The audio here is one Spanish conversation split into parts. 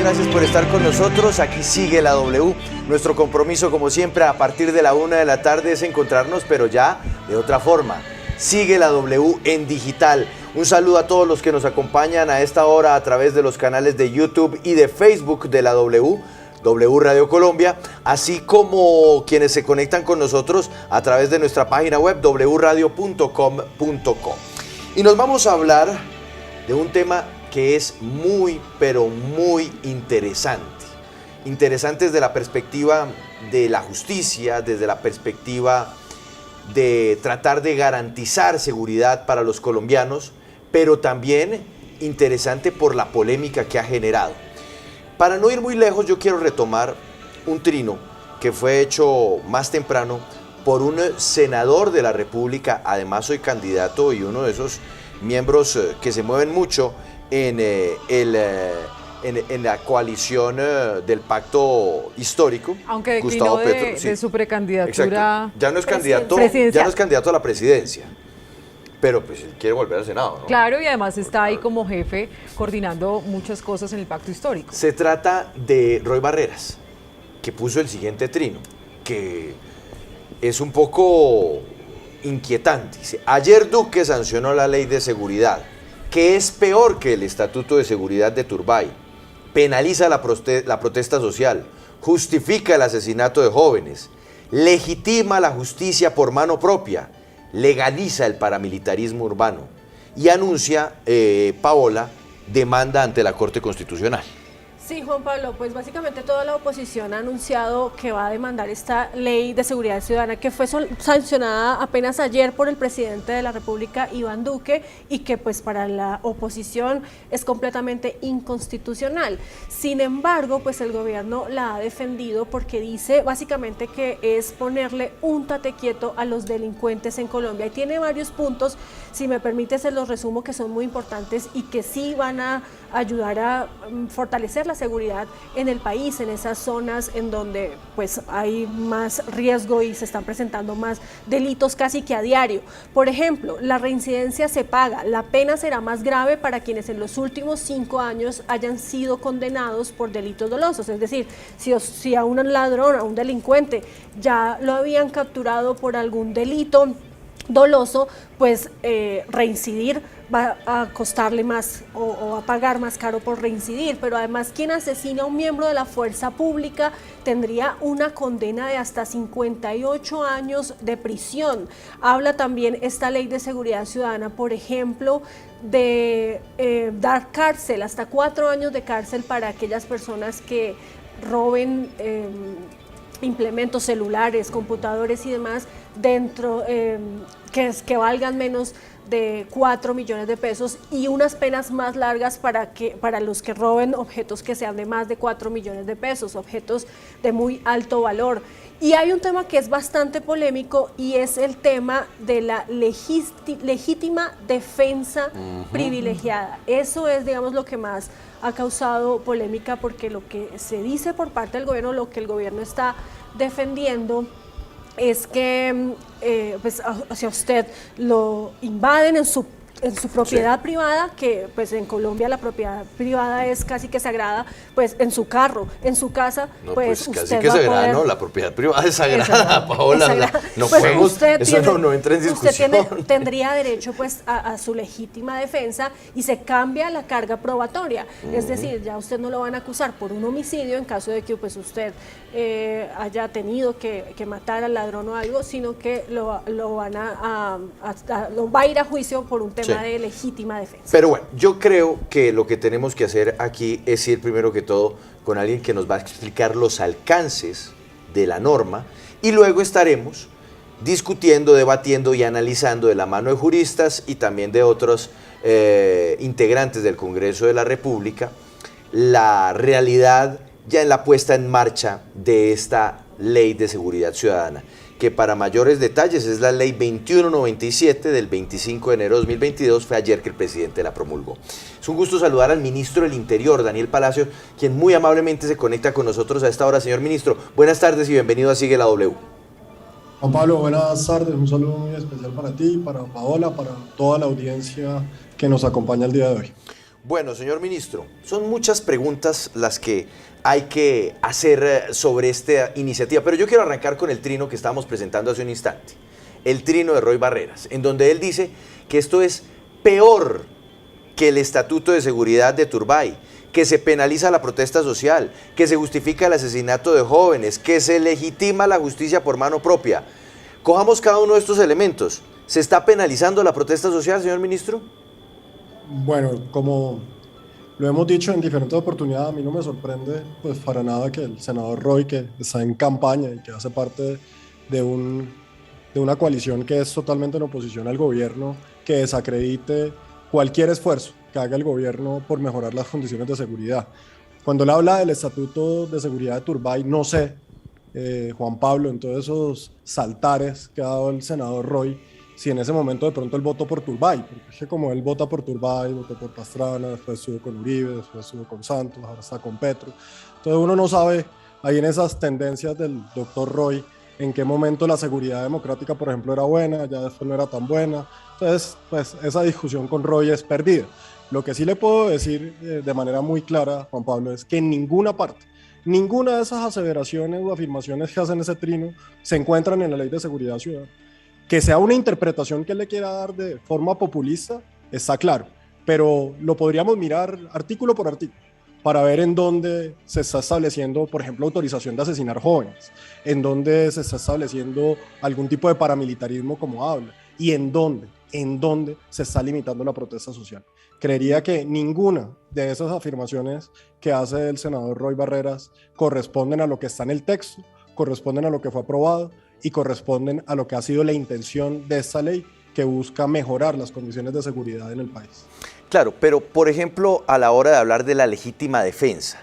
gracias por estar con nosotros. Aquí sigue la W. Nuestro compromiso, como siempre, a partir de la 1 de la tarde es encontrarnos, pero ya de otra forma. Sigue la W en digital. Un saludo a todos los que nos acompañan a esta hora a través de los canales de YouTube y de Facebook de la W Radio Colombia, así como quienes se conectan con nosotros a través de nuestra página web wradio.com.co. Y nos vamos a hablar de un tema que es muy, pero muy interesante. Interesante desde la perspectiva de la justicia, desde la perspectiva de tratar de garantizar seguridad para los colombianos, pero también interesante por la polémica que ha generado. Para no ir muy lejos, yo quiero retomar un trino que fue hecho más temprano por un senador de la República. Además soy candidato y uno de esos miembros que se mueven mucho en la coalición del pacto histórico. Aunque declinó Gustavo Petro, de su precandidatura. Exacto. Ya no es candidato a la presidencia, pero pues él quiere volver al Senado, ¿no? Claro, y además está ahí como jefe coordinando muchas cosas en el pacto histórico. Se trata de Roy Barreras, que puso el siguiente trino, que es un poco inquietante. Dice: ayer Duque sancionó la ley de seguridad, que es peor que el Estatuto de Seguridad de Turbay, penaliza la protesta social, justifica el asesinato de jóvenes, legitima la justicia por mano propia, legaliza el paramilitarismo urbano y anuncia, Paola, demanda ante la Corte Constitucional. Sí, Juan Pablo, pues básicamente toda la oposición ha anunciado que va a demandar esta ley de seguridad ciudadana que fue sancionada apenas ayer por el presidente de la República, Iván Duque, y que pues para la oposición es completamente inconstitucional. Sin embargo, pues el gobierno la ha defendido porque dice básicamente que es ponerle un tate quieto a los delincuentes en Colombia. Y tiene varios puntos, si me permite se los resumo, que son muy importantes y que sí van a ayudar a fortalecer la seguridad en el país, en esas zonas en donde pues hay más riesgo y se están presentando más delitos casi que a diario. Por ejemplo, la reincidencia se paga, la pena será más grave para quienes en los últimos 5 años hayan sido condenados por delitos dolosos, es decir, si a un ladrón, a un delincuente ya lo habían capturado por algún delito doloso, pues reincidir va a costarle más o a pagar más caro por reincidir, pero además quien asesina a un miembro de la fuerza pública tendría una condena de hasta 58 años de prisión. Habla también esta ley de seguridad ciudadana, por ejemplo, de dar cárcel, hasta 4 años de cárcel para aquellas personas que roben implementos celulares, computadores y demás dentro que valgan menos de 4 millones de pesos, y unas penas más largas para los que roben objetos que sean de más de 4 millones de pesos, objetos de muy alto valor. Y hay un tema que es bastante polémico y es el tema de la legítima defensa privilegiada. Eso es, digamos, lo que más ha causado polémica, porque lo que se dice por parte del gobierno, lo que el gobierno está defendiendo, es que pues, si a usted lo invaden en su propiedad privada, que pues en Colombia la propiedad privada es casi que sagrada, pues en su carro, en su casa, no, pues casi usted que va sagrada, a poder... no, la propiedad privada es sagrada, Paola, es sagrada. no pues podemos, usted eso tiene, no entra en discusión. Usted tendría derecho pues a su legítima defensa y se cambia la carga probatoria, es decir, ya usted no lo van a acusar por un homicidio en caso de que pues usted haya tenido que matar al ladrón o algo, sino que lo va a ir a juicio por un tema de legítima defensa. Pero bueno, yo creo que lo que tenemos que hacer aquí es ir primero que todo con alguien que nos va a explicar los alcances de la norma, y luego estaremos discutiendo, debatiendo y analizando de la mano de juristas y también de otros integrantes del Congreso de la República la realidad ya en la puesta en marcha de esta Ley de Seguridad Ciudadana, que para mayores detalles es la Ley 2197 del 25 de enero de 2022, fue ayer que el presidente la promulgó. Es un gusto saludar al ministro del Interior, Daniel Palacio, quien muy amablemente se conecta con nosotros a esta hora. Señor ministro, buenas tardes y bienvenido a Sigue la W. Juan Pablo, buenas tardes, un saludo muy especial para ti, para Paola, para toda la audiencia que nos acompaña el día de hoy. Bueno, señor ministro, son muchas preguntas las que hay que hacer sobre esta iniciativa, pero yo quiero arrancar con el trino que estábamos presentando hace un instante, el trino de Roy Barreras, en donde él dice que esto es peor que el Estatuto de Seguridad de Turbay, que se penaliza la protesta social, que se justifica el asesinato de jóvenes, que se legitima la justicia por mano propia. Cojamos cada uno de estos elementos. ¿Se está penalizando la protesta social, señor ministro? Bueno, como lo hemos dicho en diferentes oportunidades, a mí no me sorprende pues para nada que el senador Roy, que está en campaña y que hace parte de una coalición que es totalmente en oposición al gobierno, que desacredite cualquier esfuerzo que haga el gobierno por mejorar las condiciones de seguridad. Cuando él habla del Estatuto de Seguridad de Turbay, no sé, Juan Pablo, en todos esos saltares que ha dado el senador Roy, si en ese momento de pronto él votó por Turbay, porque es que como él vota por Turbay, votó por Pastrana, después estuvo con Uribe, después estuvo con Santos, ahora está con Petro. Entonces uno no sabe ahí en esas tendencias del doctor Roy en qué momento la seguridad democrática, por ejemplo, era buena, ya después no era tan buena. Entonces, pues esa discusión con Roy es perdida. Lo que sí le puedo decir de manera muy clara, Juan Pablo, es que en ninguna parte, ninguna de esas aseveraciones o afirmaciones que hacen ese trino se encuentran en la Ley de Seguridad Ciudadana. Que sea una interpretación que él le quiera dar de forma populista, está claro, pero lo podríamos mirar artículo por artículo para ver en dónde se está estableciendo, por ejemplo, autorización de asesinar jóvenes, en dónde se está estableciendo algún tipo de paramilitarismo como habla, y en dónde se está limitando la protesta social. Creería que ninguna de esas afirmaciones que hace el senador Roy Barreras corresponden a lo que está en el texto, corresponden a lo que fue aprobado, y corresponden a lo que ha sido la intención de esta ley, que busca mejorar las condiciones de seguridad en el país. Claro, pero por ejemplo, a la hora de hablar de la legítima defensa,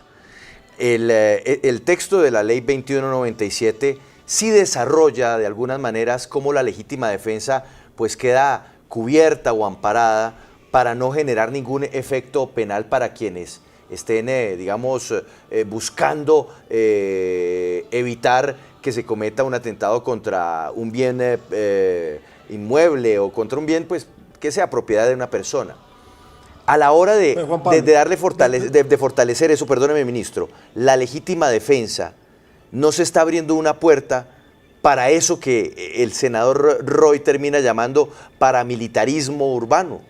el texto de la ley 2197 sí desarrolla de algunas maneras cómo la legítima defensa pues queda cubierta o amparada para no generar ningún efecto penal para quienes estén, buscando evitar que se cometa un atentado contra un bien inmueble o contra un bien pues, que sea propiedad de una persona. A la hora de fortalecer eso, perdóneme, ministro, la legítima defensa no se está abriendo una puerta para eso que el senador Roy termina llamando paramilitarismo urbano.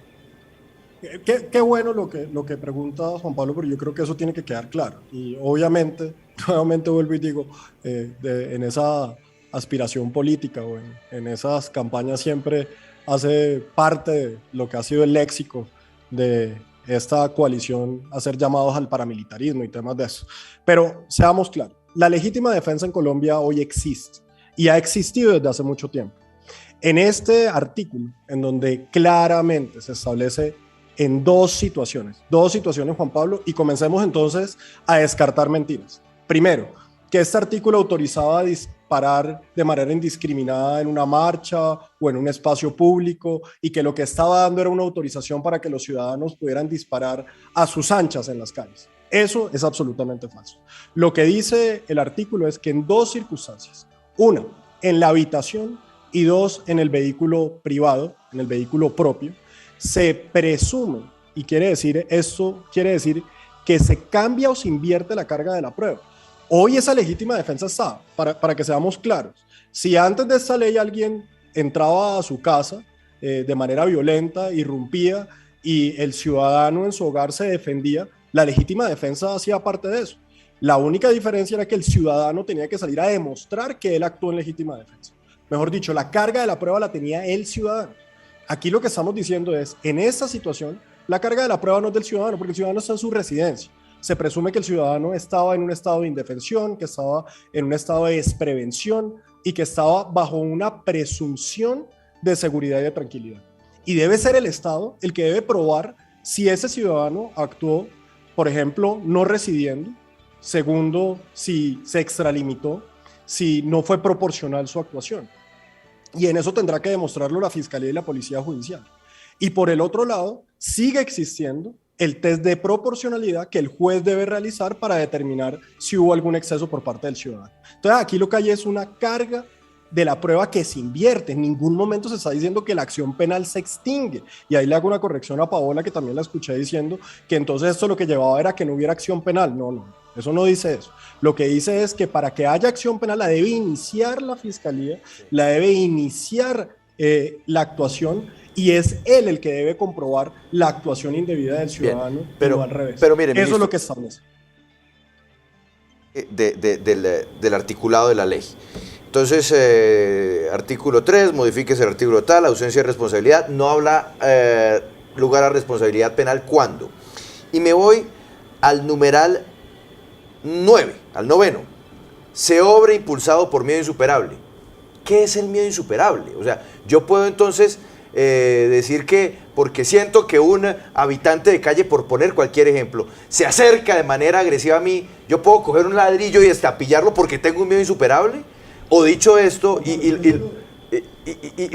Qué bueno lo que pregunta Juan Pablo, pero yo creo que eso tiene que quedar claro. Y obviamente, nuevamente vuelvo y digo, en esa aspiración política o en esas campañas siempre hace parte de lo que ha sido el léxico de esta coalición, hacer llamados al paramilitarismo y temas de eso. Pero seamos claros, la legítima defensa en Colombia hoy existe y ha existido desde hace mucho tiempo. En este artículo, en donde claramente se establece en dos situaciones, Juan Pablo, y comencemos entonces a descartar mentiras. Primero, que este artículo autorizaba a disparar de manera indiscriminada en una marcha o en un espacio público y que lo que estaba dando era una autorización para que los ciudadanos pudieran disparar a sus anchas en las calles. Eso es absolutamente falso. Lo que dice el artículo es que en dos circunstancias, una, en la habitación y dos, en el vehículo privado, en el vehículo propio, se presume, y esto quiere decir que se cambia o se invierte la carga de la prueba. Hoy esa legítima defensa está, para que seamos claros. Si antes de esta ley alguien entraba a su casa de manera violenta, irrumpía, y el ciudadano en su hogar se defendía, la legítima defensa hacía parte de eso. La única diferencia era que el ciudadano tenía que salir a demostrar que él actuó en legítima defensa. Mejor dicho, la carga de la prueba la tenía el ciudadano. Aquí lo que estamos diciendo es, en esta situación, la carga de la prueba no es del ciudadano, porque el ciudadano está en su residencia. Se presume que el ciudadano estaba en un estado de indefensión, que estaba en un estado de desprevención y que estaba bajo una presunción de seguridad y de tranquilidad. Y debe ser el Estado el que debe probar si ese ciudadano actuó, por ejemplo, no residiendo. Segundo, si se extralimitó, si no fue proporcional su actuación. Y en eso tendrá que demostrarlo la Fiscalía y la Policía Judicial. Y por el otro lado, sigue existiendo el test de proporcionalidad que el juez debe realizar para determinar si hubo algún exceso por parte del ciudadano. Entonces aquí lo que hay es una carga de la prueba que se invierte. En ningún momento se está diciendo que la acción penal se extingue. Y ahí le hago una corrección a Paola, que también la escuché diciendo que entonces esto lo que llevaba era que no hubiera acción penal. No, eso no dice eso. Lo que dice es que para que haya acción penal la debe iniciar la fiscalía, la debe iniciar la actuación, y es él el que debe comprobar la actuación indebida del ciudadano. Bien, pero, no al revés. Pero mire, eso ministro, es lo que establece. Del articulado de la ley. Entonces, artículo 3, modifíquese el artículo tal, ausencia de responsabilidad, no habla lugar a responsabilidad penal, ¿cuándo? Y me voy al numeral 9, al noveno. Se obra impulsado por miedo insuperable. ¿Qué es el miedo insuperable? O sea, yo puedo entonces decir que, porque siento que un habitante de calle, por poner cualquier ejemplo, se acerca de manera agresiva a mí, yo puedo coger un ladrillo y estapillarlo porque tengo un miedo insuperable. O dicho esto,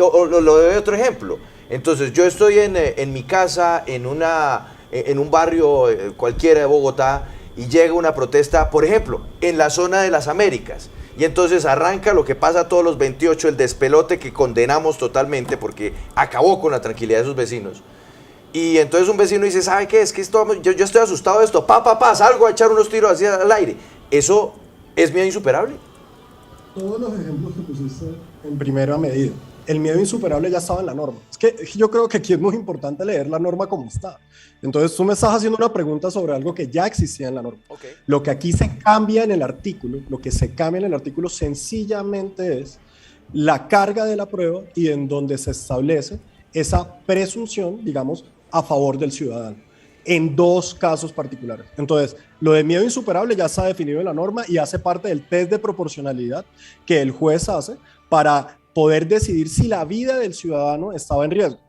o lo doy otro ejemplo. Entonces, yo estoy en mi casa, en un barrio cualquiera de Bogotá, y llega una protesta, por ejemplo, en la zona de las Américas. Y entonces arranca lo que pasa todos los 28, el despelote que condenamos totalmente porque acabó con la tranquilidad de sus vecinos. Y entonces un vecino dice, ¿sabe qué? Es que esto, yo estoy asustado de esto, salgo a echar unos tiros así al aire. ¿Eso es miedo insuperable? Todos los ejemplos que pusiste en primera medida, el miedo insuperable ya estaba en la norma. Es que yo creo que aquí es muy importante leer la norma como está. Entonces tú me estás haciendo una pregunta sobre algo que ya existía en la norma. Okay. Lo que aquí se cambia en el artículo, sencillamente es la carga de la prueba y en donde se establece esa presunción, digamos, a favor del ciudadano, en dos casos particulares. Entonces, lo de miedo insuperable ya está definido en la norma y hace parte del test de proporcionalidad que el juez hace para poder decidir si la vida del ciudadano estaba en riesgo.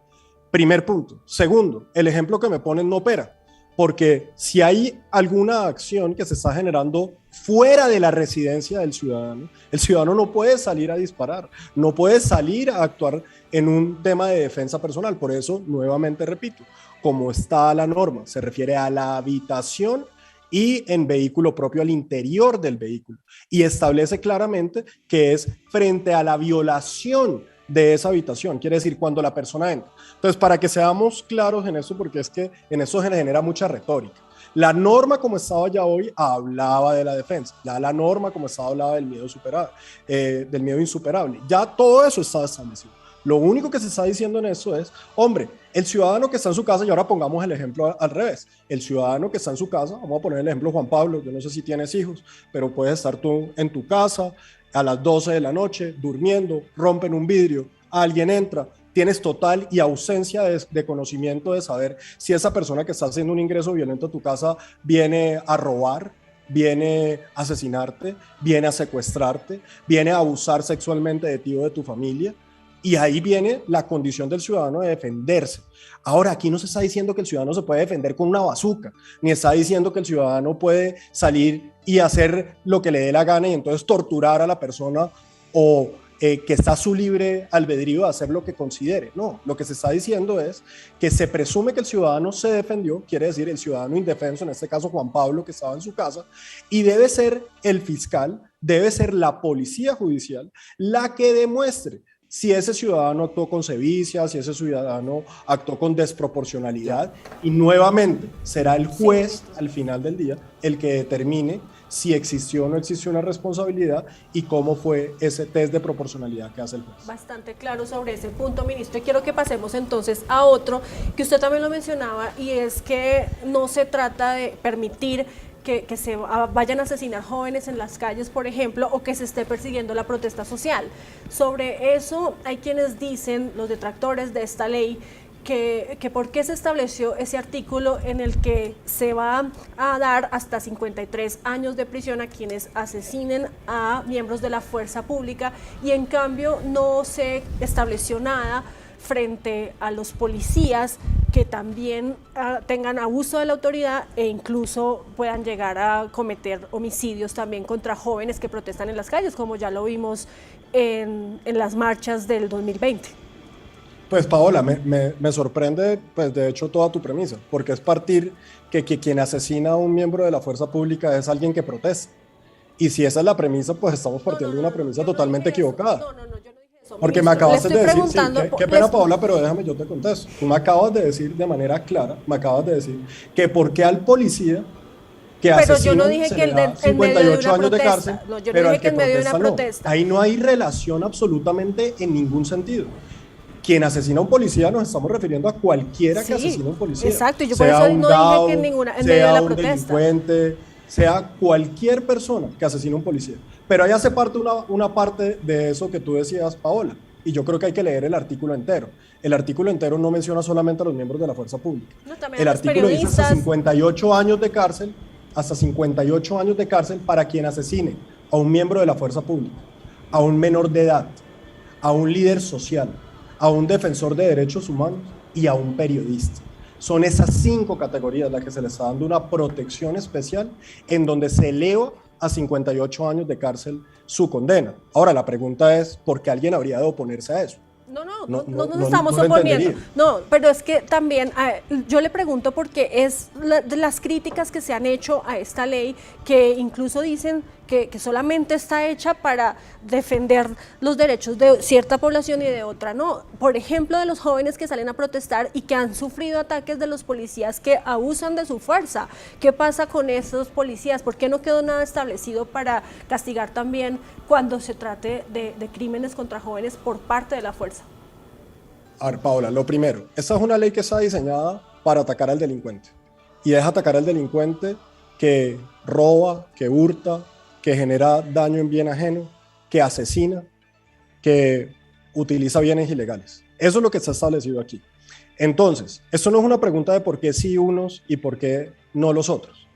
Primer punto. Segundo, el ejemplo que me ponen no opera, porque si hay alguna acción que se está generando fuera de la residencia del ciudadano, el ciudadano no puede salir a disparar, no puede salir a actuar en un tema de defensa personal. Por eso, nuevamente repito, como está la norma, se refiere a la habitación y en vehículo propio, al interior del vehículo, y establece claramente que es frente a la violación de esa habitación, quiere decir cuando la persona entra. Entonces, para que seamos claros en eso, porque es que en eso se genera mucha retórica. La norma como estaba ya hoy hablaba de la defensa, ya la norma como estaba hablaba del miedo insuperable, ya todo eso está establecido. Lo único que se está diciendo en eso es, hombre, el ciudadano que está en su casa, y ahora pongamos el ejemplo al revés, el ciudadano que está en su casa, vamos a poner el ejemplo Juan Pablo, yo no sé si tienes hijos, pero puedes estar tú en tu casa a las 12 de la noche, durmiendo, rompen un vidrio, alguien entra, tienes total y ausencia de conocimiento de saber si esa persona que está haciendo un ingreso violento a tu casa viene a robar, viene a asesinarte, viene a secuestrarte, viene a abusar sexualmente de ti o de tu familia. Y ahí viene la condición del ciudadano de defenderse. Ahora, aquí no se está diciendo que el ciudadano se puede defender con una bazuca, ni está diciendo que el ciudadano puede salir y hacer lo que le dé la gana y entonces torturar a la persona o que está a su libre albedrío de hacer lo que considere. No, lo que se está diciendo es que se presume que el ciudadano se defendió, quiere decir el ciudadano indefenso, en este caso Juan Pablo, que estaba en su casa, y debe ser el fiscal, debe ser la policía judicial la que demuestre si ese ciudadano actuó con sevicia, si ese ciudadano actuó con desproporcionalidad, y nuevamente será el juez al final del día el que determine si existió o no existió una responsabilidad y cómo fue ese test de proporcionalidad que hace el juez. Bastante claro sobre ese punto, ministro. Y quiero que pasemos entonces a otro, que usted también lo mencionaba, y es que no se trata de permitir que se vayan a asesinar jóvenes en las calles, por ejemplo, o que se esté persiguiendo la protesta social. Sobre eso hay quienes dicen, los detractores de esta ley, que por qué se estableció ese artículo en el que se va a dar hasta 53 años de prisión a quienes asesinen a miembros de la fuerza pública, y en cambio no se estableció nada frente a los policías que también tengan abuso de la autoridad e incluso puedan llegar a cometer homicidios también contra jóvenes que protestan en las calles, como ya lo vimos en las marchas del 2020. Pues Paola, me sorprende, pues de hecho toda tu premisa, porque es partir que quien asesina a un miembro de la fuerza pública es alguien que protesta. Y si esa es la premisa, pues estamos partiendo de una premisa totalmente equivocada. No, yo no dije eso. Porque me acabas de decir, sí, qué pena Paola, pero déjame, yo te contesto. Tú me acabas de decir de manera clara, me acabas de decir que por qué al policía que pero yo no asesinan dije se que le da en medio de 58 una años de protesta. cárcel, No, yo no pero dije al que en medio de una protesta no. protesta. Ahí no hay relación absolutamente en ningún sentido. Quien asesina a un policía nos estamos refiriendo a cualquiera que asesina a un policía. Exacto, y yo por sea eso un no dado, dije que en medio de sea la un protesta. delincuente, sea cualquier persona que asesine a un policía. Pero ahí hace parte una parte de eso que tú decías, Paola, y yo creo que hay que leer el artículo entero. El artículo entero no menciona solamente a los miembros de la fuerza pública. No, también El a los artículo dice hasta periodistas. 58 años de cárcel, hasta 58 años de cárcel para quien asesine a un miembro de la fuerza pública, a un menor de edad, a un líder social, a un defensor de derechos humanos y a un periodista. Son esas 5 categorías las que se les está dando una protección especial en donde se eleva a 58 años de cárcel su condena. Ahora, la pregunta es, ¿por qué alguien habría de oponerse a eso? No No nos estamos lo oponiendo. entendería. No, pero es que también yo le pregunto porque es de las críticas que se han hecho a esta ley, que incluso dicen que solamente está hecha para defender los derechos de cierta población y de otra no. Por ejemplo, de los jóvenes que salen a protestar y que han sufrido ataques de los policías que abusan de su fuerza. ¿Qué pasa con esos policías? ¿Por qué no quedó nada establecido para castigar también cuando se trate de crímenes contra jóvenes por parte de la fuerza? A ver, Paola, lo primero, esta es una ley que está diseñada para atacar al delincuente. Y es atacar al delincuente que roba, que hurta, que genera daño en bien ajeno, que asesina, que utiliza bienes ilegales. Eso es lo que está establecido aquí. Entonces, esto no es una pregunta de por qué sí unos y por qué no los otros.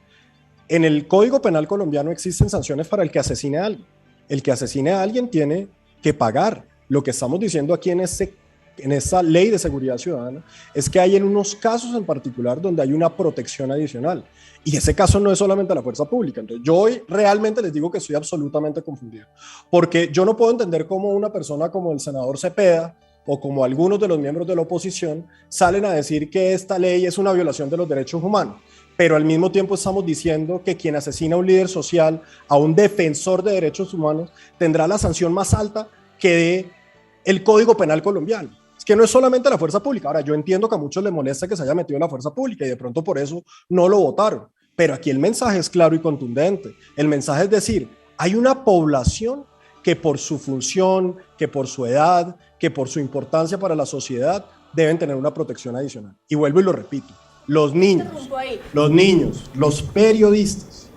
En el Código Penal colombiano existen sanciones para el que asesine a alguien. El que asesine a alguien tiene que pagar. Lo que estamos diciendo aquí en esta ley de seguridad ciudadana es que hay en unos casos en particular donde hay una protección adicional. Y ese caso no es solamente la fuerza pública. Entonces, yo hoy realmente les digo que estoy absolutamente confundido. Porque yo no puedo entender cómo una persona como el senador Cepeda o como algunos de los miembros de la oposición salen a decir que esta ley es una violación de los derechos humanos. Pero al mismo tiempo estamos diciendo que quien asesina a un líder social, a un defensor de derechos humanos, tendrá la sanción más alta que dé el Código Penal colombiano. Es que no es solamente la fuerza pública. Ahora, yo entiendo que a muchos les molesta que se haya metido en la fuerza pública y de pronto por eso no lo votaron. Pero aquí el mensaje es claro y contundente. El mensaje es decir, hay una población que por su función, que por su edad, que por su importancia para la sociedad, deben tener una protección adicional. Y vuelvo y lo repito, los niños, los periodistas,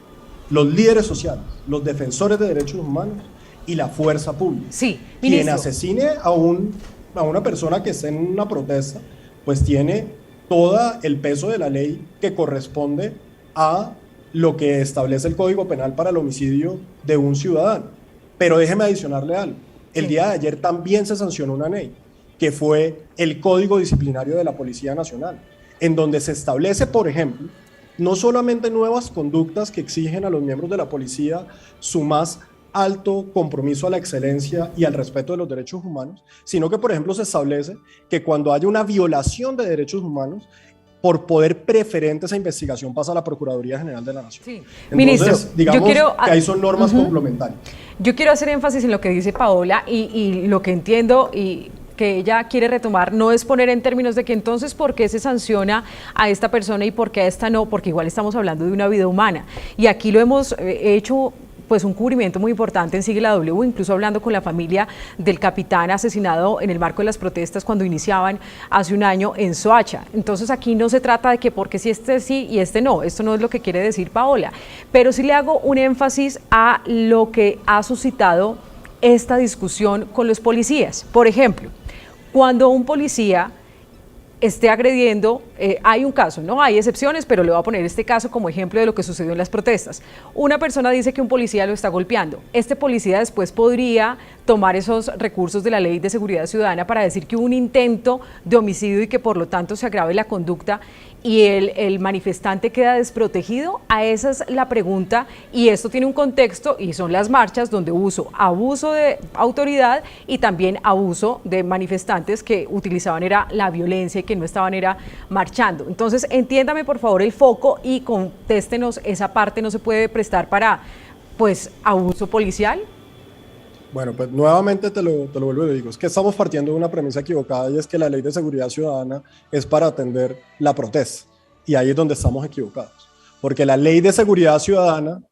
los líderes sociales, los defensores de derechos humanos y la fuerza pública. Sí, quien ministro. asesine a una persona que esté en una protesta, pues tiene todo el peso de la ley que corresponde a lo que establece el Código Penal para el homicidio de un ciudadano. Pero déjeme adicionarle algo. El día de ayer también se sancionó una ley, que fue el Código Disciplinario de la Policía Nacional, en donde se establece, por ejemplo, no solamente nuevas conductas que exigen a los miembros de la policía su más alto compromiso a la excelencia y al respeto de los derechos humanos, sino que, por ejemplo, se establece que cuando haya una violación de derechos humanos, por poder preferente esa investigación pasa a la Procuraduría General de la Nación. Sí. Entonces, Ministro, digamos yo quiero, que ahí son normas complementarias. Yo quiero hacer énfasis en lo que dice Paola y lo que entiendo y que ella quiere retomar no es poner en términos de que entonces por qué se sanciona a esta persona y por qué a esta no, porque igual estamos hablando de una vida humana. Y aquí lo hemos hecho pues un cubrimiento muy importante en Sigue la W, incluso hablando con la familia del capitán asesinado en el marco de las protestas cuando iniciaban hace un año en Soacha. Entonces aquí no se trata de que porque si este sí y este no, esto no es lo que quiere decir Paola, pero sí le hago un énfasis a lo que ha suscitado esta discusión con los policías. Por ejemplo, cuando un policía esté agrediendo, hay un caso, no hay excepciones, pero le voy a poner este caso como ejemplo de lo que sucedió en las protestas. Una persona dice que un policía lo está golpeando. Este policía después podría tomar esos recursos de la Ley de Seguridad Ciudadana para decir que hubo un intento de homicidio y que por lo tanto se agrave la conducta y el manifestante queda desprotegido. A esa es la pregunta, y esto tiene un contexto y son las marchas donde abuso de autoridad y también abuso de manifestantes que utilizaban era la violencia y que no estaban era marchando. Entonces entiéndame por favor el foco y contéstenos esa parte. No se puede prestar para pues abuso policial. Bueno, pues nuevamente te lo vuelvo y digo, es que estamos partiendo de una premisa equivocada y es que la Ley de Seguridad Ciudadana es para atender la protesta. Y ahí es donde estamos equivocados. Porque la Ley de Seguridad Ciudadana...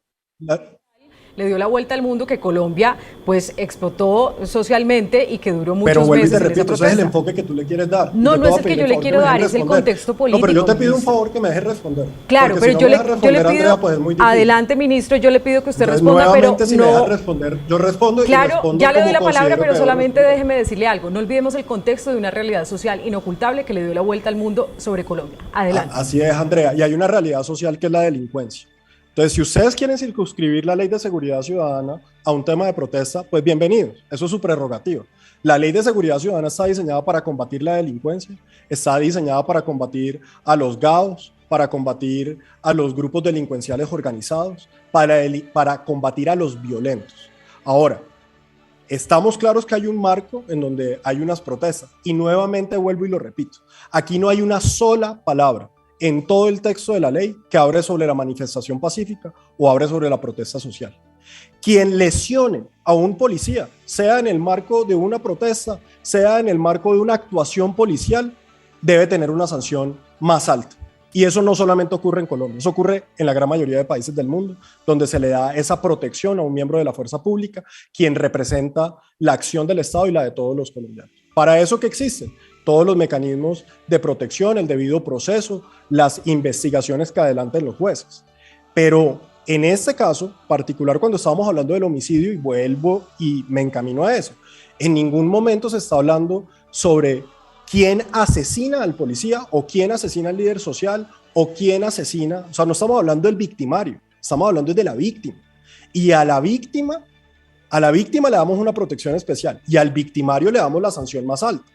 Le dio la vuelta al mundo, que Colombia pues explotó socialmente y que duró muchos pero vuelvo meses. Y te repito, ese es el enfoque que tú le quieres dar. No es el que yo le quiero dar, es el contexto político. No, pero yo te pido un favor que me dejes responder. Claro, pero si yo le Andrea, pido, pues es muy difícil. adelante ministro, yo le pido que usted Entonces, responda, pero si no... me dejas responder, yo respondo claro, y respondo ya le doy la como palabra, pero solamente responder. déjeme decirle algo. No olvidemos el contexto de una realidad social inocultable que le dio la vuelta al mundo sobre Colombia. Adelante. Así es, Andrea, y hay una realidad social que es la delincuencia. Entonces, si ustedes quieren circunscribir la Ley de Seguridad Ciudadana a un tema de protesta, pues bienvenidos, eso es su prerrogativa. La Ley de Seguridad Ciudadana está diseñada para combatir la delincuencia, está diseñada para combatir a los GAOs, para combatir a los grupos delincuenciales organizados, para combatir a los violentos. Ahora, estamos claros que hay un marco en donde hay unas protestas, y nuevamente vuelvo y lo repito, aquí no hay una sola palabra en todo el texto de la ley que hable sobre la manifestación pacífica o hable sobre la protesta social. Quien lesione a un policía, sea en el marco de una protesta, sea en el marco de una actuación policial, debe tener una sanción más alta. Y eso no solamente ocurre en Colombia, eso ocurre en la gran mayoría de países del mundo, donde se le da esa protección a un miembro de la fuerza pública, quien representa la acción del Estado y la de todos los colombianos. Para eso que existen todos los mecanismos de protección, el debido proceso, las investigaciones que adelanten los jueces. Pero en este caso particular, cuando estábamos hablando del homicidio, y vuelvo y me encamino a eso, en ningún momento se está hablando sobre quién asesina al policía o quién asesina al líder social o quién asesina, o sea, no estamos hablando del victimario, estamos hablando de la víctima. Y a la víctima le damos una protección especial y al victimario le damos la sanción más alta.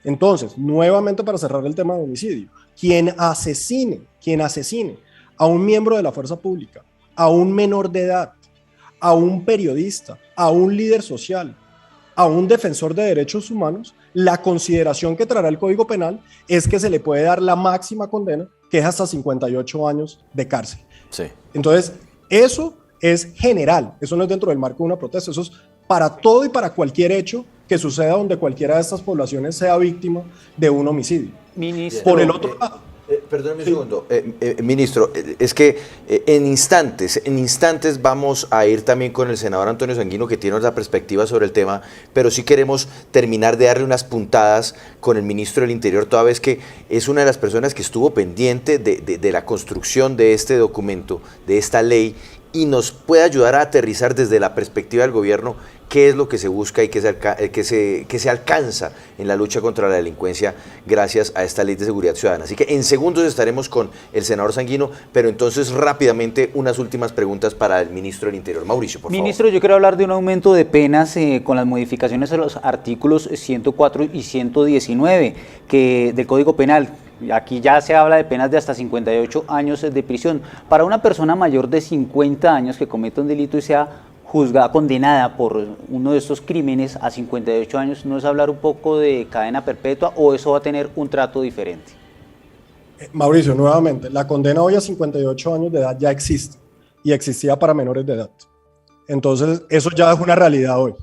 Entonces, nuevamente para cerrar el tema de homicidio, quien asesine a un miembro de la fuerza pública, a un menor de edad, a un periodista, a un líder social, a un defensor de derechos humanos, la consideración que traerá el Código Penal es que se le puede dar la máxima condena, que es hasta 58 años de cárcel. Sí. Entonces, eso es general, eso no es dentro del marco de una protesta, eso es para todo y para cualquier hecho que suceda donde cualquiera de estas poblaciones sea víctima de un homicidio. Ministro, por el otro lado, perdóneme un segundo, ministro, es que en instantes vamos a ir también con el senador Antonio Sanguino, que tiene otra perspectiva sobre el tema, pero sí queremos terminar de darle unas puntadas con el ministro del Interior, toda vez que es una de las personas que estuvo pendiente de la construcción de este documento, de esta ley, y nos puede ayudar a aterrizar desde la perspectiva del gobierno qué es lo que se busca y qué se alcanza en la lucha contra la delincuencia gracias a esta Ley de Seguridad Ciudadana. Así que en segundos estaremos con el senador Sanguino, pero entonces rápidamente unas últimas preguntas para el ministro del Interior. Mauricio, por favor. Ministro, yo quiero hablar de un aumento de penas con las modificaciones de los artículos 104 y 119 del Código Penal. Aquí ya se habla de penas de hasta 58 años de prisión. Para una persona mayor de 50 años que cometa un delito y sea juzgada, condenada por uno de estos crímenes a 58 años, ¿no es hablar un poco de cadena perpetua o eso va a tener un trato diferente? Mauricio, nuevamente, la condena hoy a 58 años de edad ya existe y existía para menores de edad. Entonces, eso ya es una realidad hoy.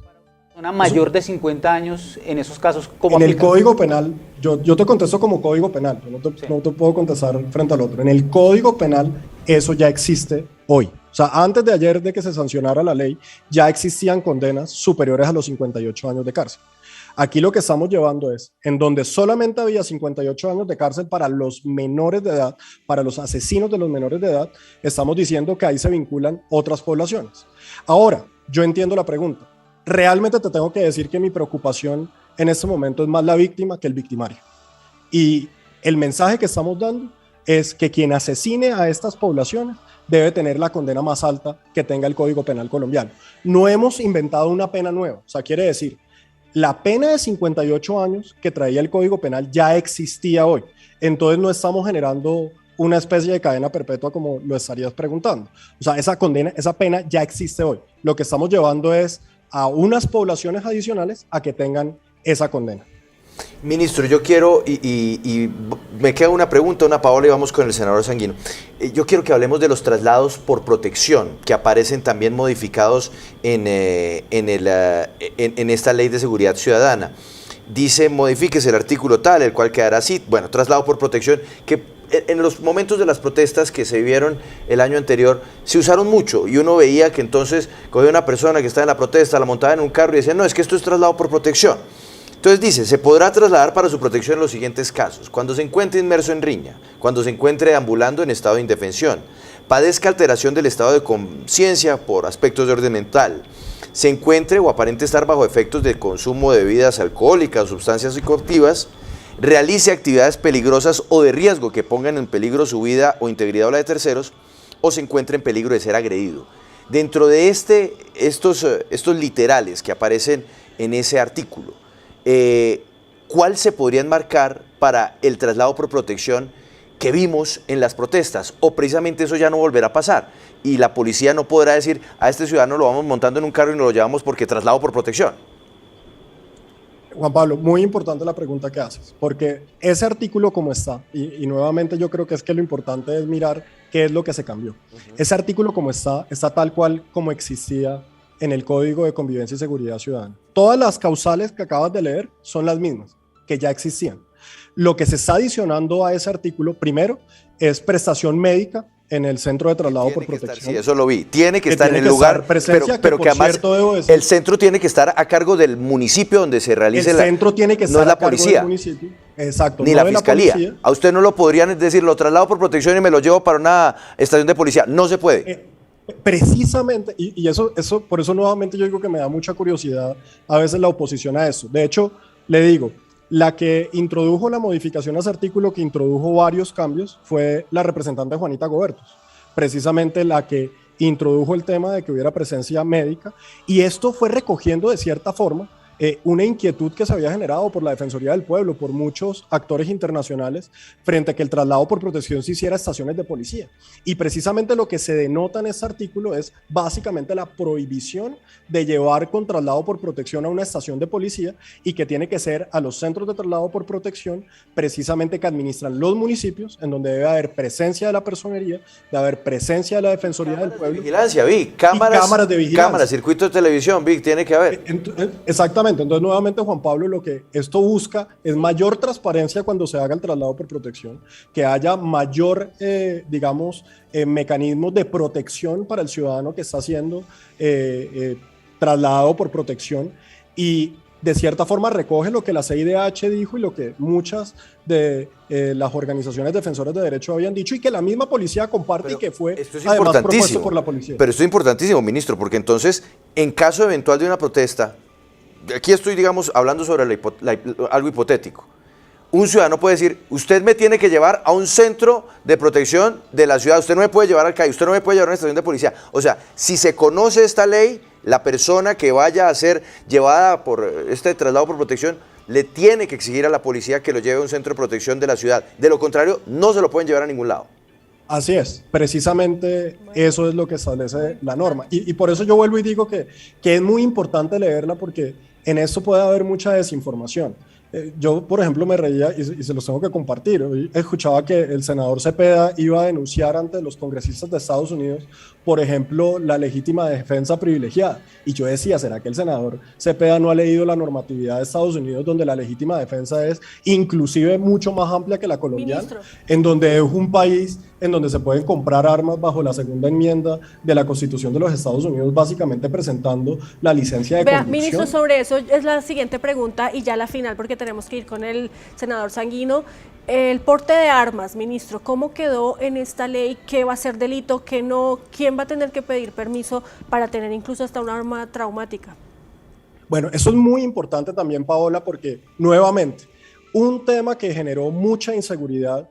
Una mayor de 50 años, en esos casos, ¿cómo en aplica? El Código Penal, yo te contesto como Código Penal, no te puedo contestar frente al otro. En el Código Penal eso ya existe hoy. O sea, antes de ayer de que se sancionara la ley, ya existían condenas superiores a los 58 años de cárcel. Aquí lo que estamos llevando es, en donde solamente había 58 años de cárcel para los menores de edad, para los asesinos de los menores de edad, estamos diciendo que ahí se vinculan otras poblaciones. Ahora, yo entiendo la pregunta. Realmente te tengo que decir que mi preocupación en este momento es más la víctima que el victimario. Y el mensaje que estamos dando es que quien asesine a estas poblaciones debe tener la condena más alta que tenga el Código Penal colombiano. No hemos inventado una pena nueva, o sea, quiere decir, la pena de 58 años que traía el Código Penal ya existía hoy, entonces no estamos generando una especie de cadena perpetua como lo estarías preguntando. O sea, esa pena ya existe hoy. Lo que estamos llevando es a unas poblaciones adicionales a que tengan esa condena. Ministro, yo quiero, y me queda una pregunta, una Paola, y vamos con el senador Sanguino. Yo quiero que hablemos de los traslados por protección, que aparecen también modificados en esta ley de seguridad ciudadana. Dice, modifíquese el artículo tal, el cual quedará así, bueno, traslado por protección, que en los momentos de las protestas que se vivieron el año anterior, se usaron mucho, y uno veía que entonces cogía una persona que estaba en la protesta, la montaba en un carro y decía, no, es que esto es traslado por protección. Entonces dice, se podrá trasladar para su protección en los siguientes casos: cuando se encuentre inmerso en riña, cuando se encuentre ambulando en estado de indefensión, padezca alteración del estado de conciencia por aspectos de orden mental, se encuentre o aparente estar bajo efectos de consumo de bebidas alcohólicas o sustancias psicoactivas, realice actividades peligrosas o de riesgo que pongan en peligro su vida o integridad o la de terceros, o se encuentre en peligro de ser agredido. Dentro de estos literales que aparecen en ese artículo, ¿cuál se podría enmarcar para el traslado por protección que vimos en las protestas? O precisamente eso ya no volverá a pasar y la policía no podrá decir, a este ciudadano lo vamos montando en un carro y nos lo llevamos porque traslado por protección. Juan Pablo, muy importante la pregunta que haces, porque ese artículo como está, y nuevamente yo creo que es que lo importante es mirar qué es lo que se cambió. Ese artículo como está tal cual como existía en el Código de Convivencia y Seguridad Ciudadana. Todas las causales que acabas de leer son las mismas, que ya existían. Lo que se está adicionando a ese artículo, primero, es prestación médica en el centro de traslado por protección. Sí, eso lo vi. Tiene que estar en el lugar, pero que además el centro tiene que estar a cargo del municipio donde se realice la... El centro tiene que estar a cargo del municipio. Exacto. Ni la fiscalía. A usted no lo podrían decir, lo traslado por protección y me lo llevo para una estación de policía. No se puede. Precisamente, y eso, por eso nuevamente yo digo que me da mucha curiosidad a veces la oposición a eso. De hecho, le digo, la que introdujo la modificación a ese artículo, que introdujo varios cambios, fue la representante Juanita Gobertos, precisamente la que introdujo el tema de que hubiera presencia médica, y esto fue recogiendo de cierta forma una inquietud que se había generado por la Defensoría del Pueblo, por muchos actores internacionales, frente a que el traslado por protección se hiciera a estaciones de policía. Y precisamente lo que se denota en este artículo es básicamente la prohibición de llevar con traslado por protección a una estación de policía, y que tiene que ser a los centros de traslado por protección precisamente que administran los municipios, en donde debe haber presencia de la personería, debe haber presencia de la Defensoría del Pueblo. Vigilancia, Vic. Cámaras de vigilancia. Cámaras, circuitos de televisión, Vic, tiene que haber. Exactamente. Entonces, nuevamente, Juan Pablo, lo que esto busca es mayor transparencia cuando se haga el traslado por protección, que haya mayor, mecanismos de protección para el ciudadano que está haciendo trasladado por protección, y de cierta forma recoge lo que la CIDH dijo y lo que muchas de las organizaciones defensoras de derechos habían dicho, y que la misma policía comparte. Pero y que fue esto es además propuesto por la policía. Pero esto es importantísimo, ministro, porque entonces, en caso eventual de una protesta, aquí estoy, hablando sobre algo hipotético. Un ciudadano puede decir, usted me tiene que llevar a un centro de protección de la ciudad, usted no me puede llevar al CAI, usted no me puede llevar a una estación de policía. O sea, si se conoce esta ley, la persona que vaya a ser llevada por este traslado por protección le tiene que exigir a la policía que lo lleve a un centro de protección de la ciudad. De lo contrario, no se lo pueden llevar a ningún lado. Así es, precisamente eso es lo que establece la norma. Y por eso yo vuelvo y digo que es muy importante leerla, porque en esto puede haber mucha desinformación. Yo, por ejemplo, me reía, y se los tengo que compartir. Hoy escuchaba que el senador Cepeda iba a denunciar ante los congresistas de Estados Unidos, por ejemplo, la legítima defensa privilegiada. Y yo decía, ¿será que el senador Cepeda no ha leído la normatividad de Estados Unidos, donde la legítima defensa es inclusive mucho más amplia que la colombiana? Ministro. En donde es un país en donde se pueden comprar armas bajo la segunda enmienda de la Constitución de los Estados Unidos, básicamente presentando la licencia de conducción. Ministro, sobre eso es la siguiente pregunta, y ya la final, porque tenemos que ir con el senador Sanguino. El porte de armas, ministro, ¿cómo quedó en esta ley? ¿Qué va a ser delito? ¿Qué no? ¿Quién va a tener que pedir permiso para tener incluso hasta un arma traumática? Bueno, eso es muy importante también, Paola, porque nuevamente, un tema que generó mucha inseguridad,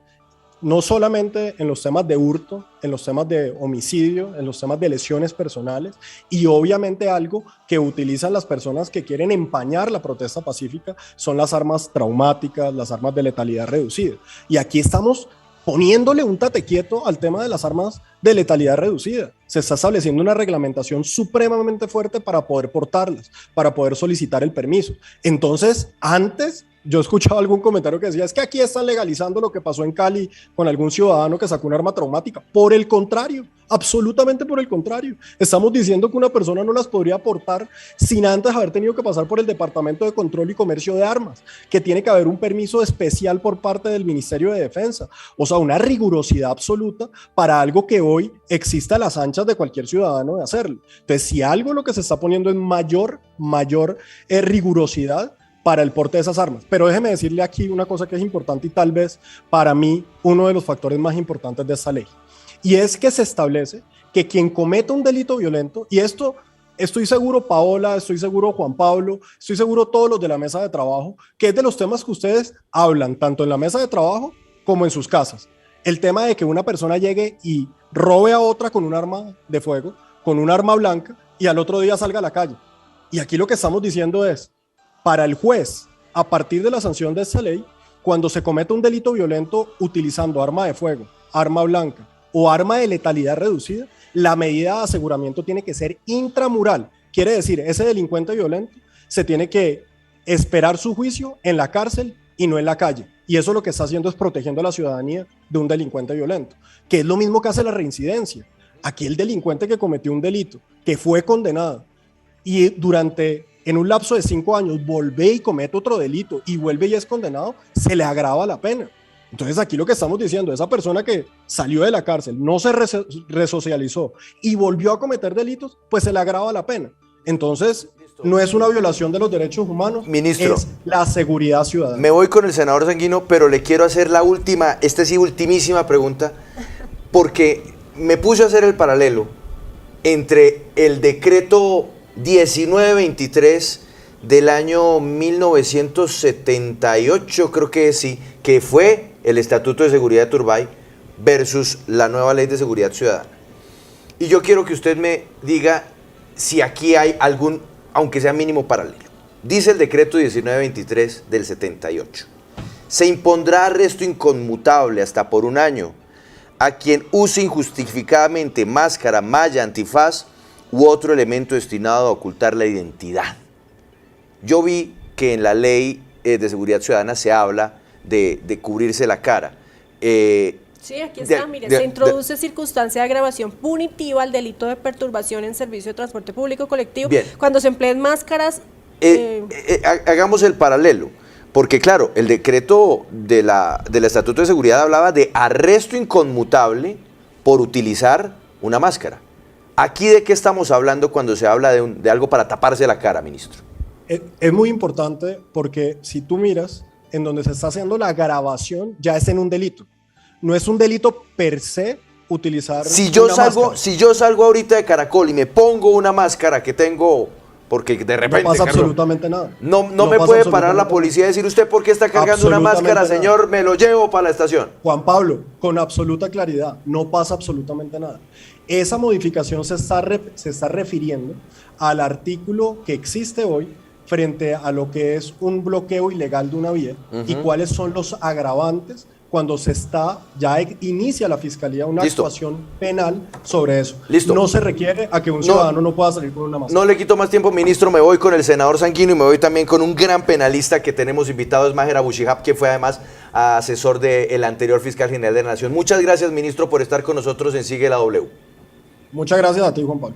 no solamente en los temas de hurto, en los temas de homicidio, en los temas de lesiones personales, y obviamente algo que utilizan las personas que quieren empañar la protesta pacífica, son las armas traumáticas, las armas de letalidad reducida. Y aquí estamos poniéndole un tate quieto al tema de las armas de letalidad reducida. se está estableciendo una reglamentación supremamente fuerte para poder portarlas, para poder solicitar el permiso. Entonces, antes yo escuchaba algún comentario que decía, es que aquí están legalizando lo que pasó en Cali con algún ciudadano que sacó un arma traumática. Por el contrario, absolutamente por el contrario. Estamos diciendo que una persona no las podría portar sin antes haber tenido que pasar por el Departamento de Control y Comercio de Armas, que tiene que haber un permiso especial por parte del Ministerio de Defensa. O sea, una rigurosidad absoluta para algo que hoy existe a las anchas de cualquier ciudadano de hacerlo. Entonces, si algo lo que se está poniendo es mayor rigurosidad para el porte de esas armas. Pero déjeme decirle aquí una cosa que es importante y tal vez para mí uno de los factores más importantes de esta ley. Y es que se establece que quien cometa un delito violento, y esto estoy seguro Paola, estoy seguro Juan Pablo, estoy seguro todos los de la mesa de trabajo, que es de los temas que ustedes hablan tanto en la mesa de trabajo como en sus casas. El tema de que una persona llegue y robe a otra con un arma de fuego, con un arma blanca, y al otro día salga a la calle. Y aquí lo que estamos diciendo es, para el juez, a partir de la sanción de esta ley, cuando se comete un delito violento utilizando arma de fuego, arma blanca o arma de letalidad reducida, la medida de aseguramiento tiene que ser intramural. Quiere decir, ese delincuente violento se tiene que esperar su juicio en la cárcel y no en la calle. Y eso lo que está haciendo es protegiendo a la ciudadanía de un delincuente violento, que es lo mismo que hace la reincidencia. Aquí el delincuente que cometió un delito, que fue condenado y en un lapso de 5 años vuelve y comete otro delito y vuelve y es condenado, se le agrava la pena. Entonces aquí lo que estamos diciendo, esa persona que salió de la cárcel, no se resocializó y volvió a cometer delitos, pues se le agrava la pena. Entonces no es una violación de los derechos humanos, Ministro, es la seguridad ciudadana. Me voy con el senador Sanguino, pero le quiero hacer la última, ultimísima pregunta, porque me puse a hacer el paralelo entre el decreto 1923 del año 1978, creo que sí, que fue el Estatuto de Seguridad de Turbay versus la nueva Ley de Seguridad Ciudadana. Y yo quiero que usted me diga si aquí hay algún, aunque sea mínimo, paralelo. Dice el decreto 1923 del 78. Se impondrá arresto inconmutable hasta por 1 año a quien use injustificadamente máscara, malla, antifaz u otro elemento destinado a ocultar la identidad. Yo vi que en la ley de seguridad ciudadana se habla de cubrirse la cara. Sí, aquí está, mire, se introduce circunstancia de agravación punitiva al delito de perturbación en servicio de transporte público colectivo. Bien. Cuando se empleen máscaras. Hagamos el paralelo, porque claro, el decreto del Estatuto de Seguridad hablaba de arresto inconmutable por utilizar una máscara. ¿Aquí de qué estamos hablando cuando se habla de algo para taparse la cara, ministro? Es muy importante porque si tú miras, en donde se está haciendo la grabación ya es en un delito. No es un delito per se utilizar si yo máscara. Si yo salgo ahorita de Caracol y me pongo una máscara que tengo, porque de repente... No pasa absolutamente nada. No me puede parar la policía y decir, ¿usted por qué está cargando una máscara, señor? Me lo llevo para la estación. Juan Pablo, con absoluta claridad, no pasa absolutamente nada. Esa modificación se está refiriendo al artículo que existe hoy frente a lo que es un bloqueo ilegal de una vía y cuáles son los agravantes cuando ya inicia la fiscalía una actuación penal sobre eso. Listo. No se requiere a que un ciudadano no pueda salir con una máscara. No le quito más tiempo, ministro. Me voy con el senador Sanguino y me voy también con un gran penalista que tenemos invitado, es Maher Abu Shihab, que fue además asesor del anterior fiscal general de la Nación. Muchas gracias, ministro, por estar con nosotros en Sigue la W. Muchas gracias a ti, Juan Pablo.